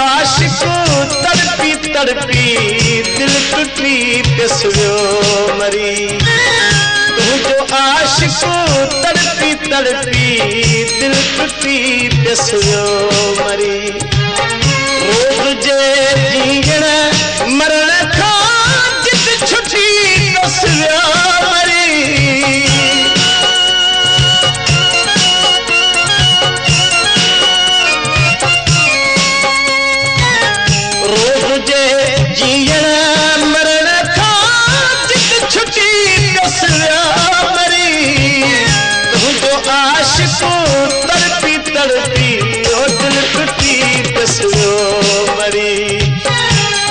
आशिक तड़पी तड़पी दिल टूटी पिसवियो मरी तुझो आशिक तड़पी तड़पी दिल टूटी पिसवियो मरी रोज़ जे जीण मरण खां जित छुटी पिसवियो मरी जीण मरण खां जित छुटी पिसवियो मरी तुझो आशिक तड़पी तड़पी दिल टूटी पिसवियो मरी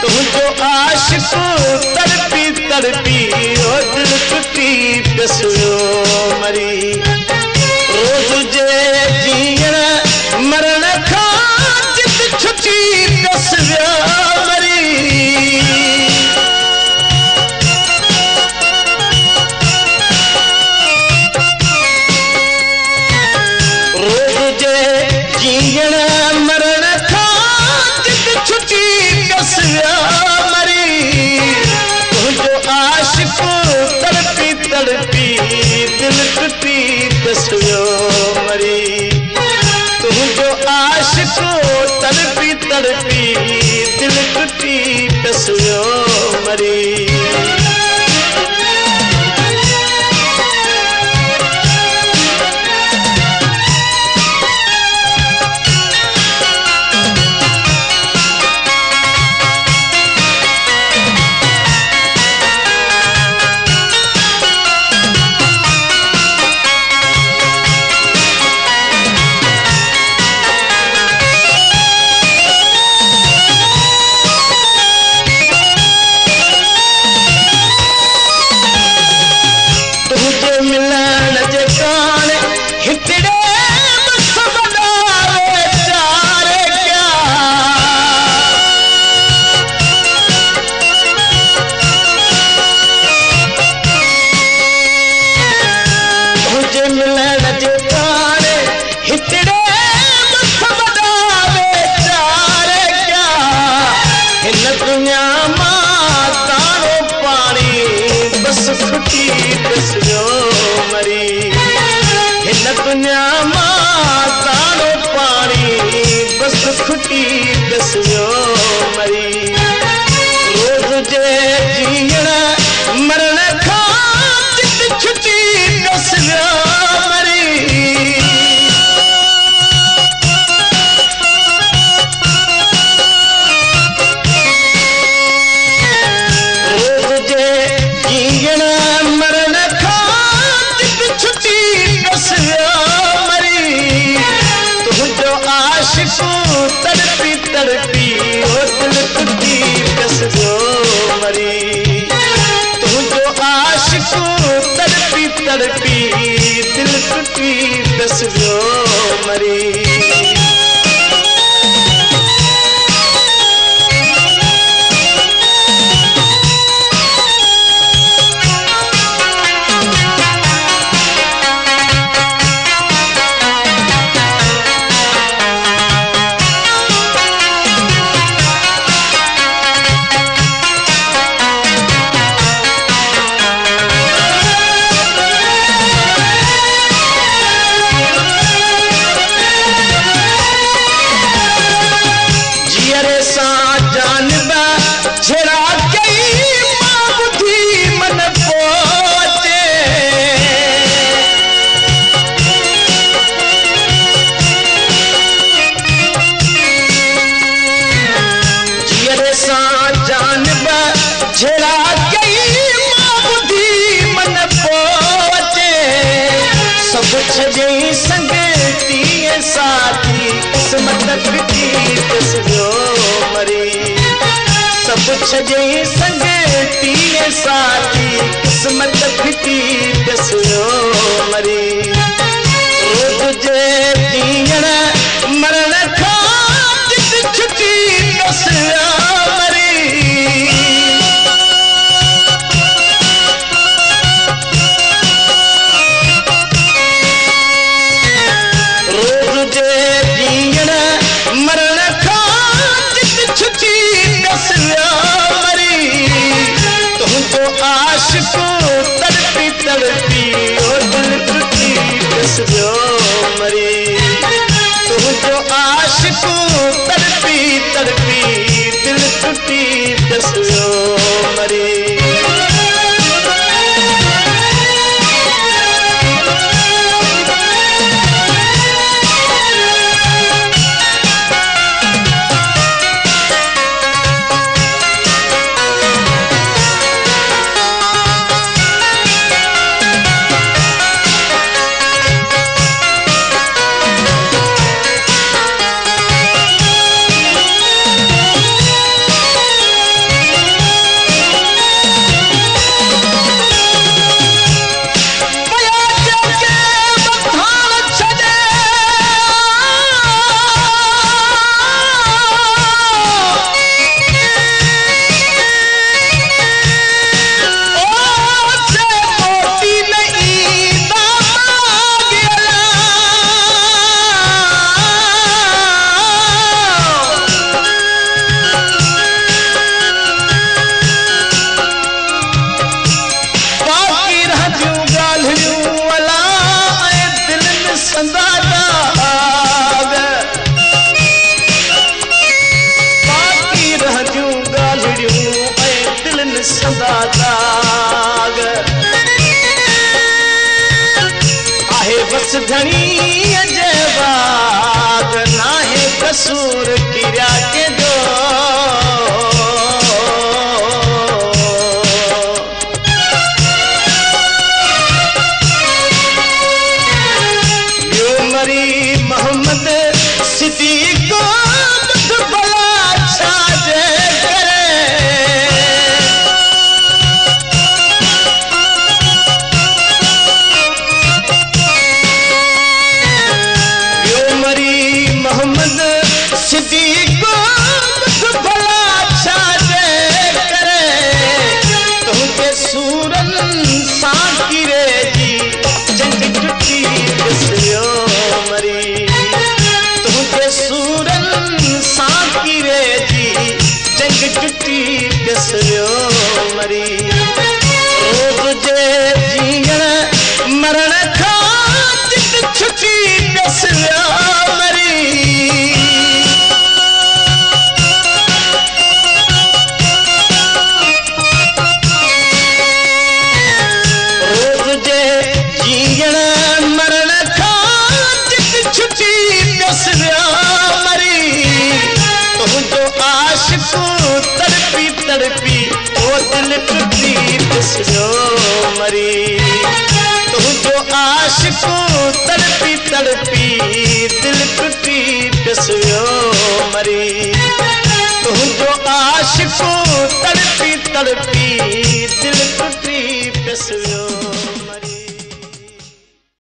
तुझो आशिक तड़पी तड़पी दिल टूटी पिसवियो मरी रोज़ जे जीण मरण खां जित छुटी पिसवियो जीण मरण खां जित छुटी पिसवियो मरी तुझो आशिक तड़पी तड़पी दिल टूटी पिसवियो मरी तुझो आशिक तड़पी तड़पी दिल टूटी पिसवियो मरी मिलन जे कान हितड़े बस बनावे चारे क्या तुझे मिलन जे कान हितड़े बस बनावे चारे क्या हिन दुनिया मां तारो पानी बस खुटी पिसवियो मरी हिन दुनिया मां तारो पानी बस खुटी पिसवियो मरी रोज़ जे जीण मरण खां जित छुटी पिसवियो मरी रोज़ जे जीण मरण तुझो आशिक तड़पी तड़पी दिल टूटी पिसवियो मरी तुझो आशिक तड़पी तड़पी दिल टूटी पिसवियो मरी छजई संगती साथी किस्मत फिटी पिसवियो मरी सब छजई संगती साथी किस्मत फिटी पिसवियो मरी रोज़ जे जीण मरण खां जित छुटी पिसवियो मरी मरण खां कसूर किया के जो यो मरी मोहम्मद सिद्दीक को बुध भला छाजे करे मोहम्मद सिद्दीक को बुध भला छाजे करे तुमके सूरन साकिरे जी जंग टुटी बिसरियो मरी तुमके सूरन साकिरे जी जंग टुटी बिसरियो मरी रोज जे जीण मरण खा जित छुटी बिसरियो तड़पी तड़पी वो दिल टूटी बिसरो मरी तू जो आशिक तड़पी तड़पी दिल टूटी बिसरो मरी तू जो आशिक तड़पी तड़पी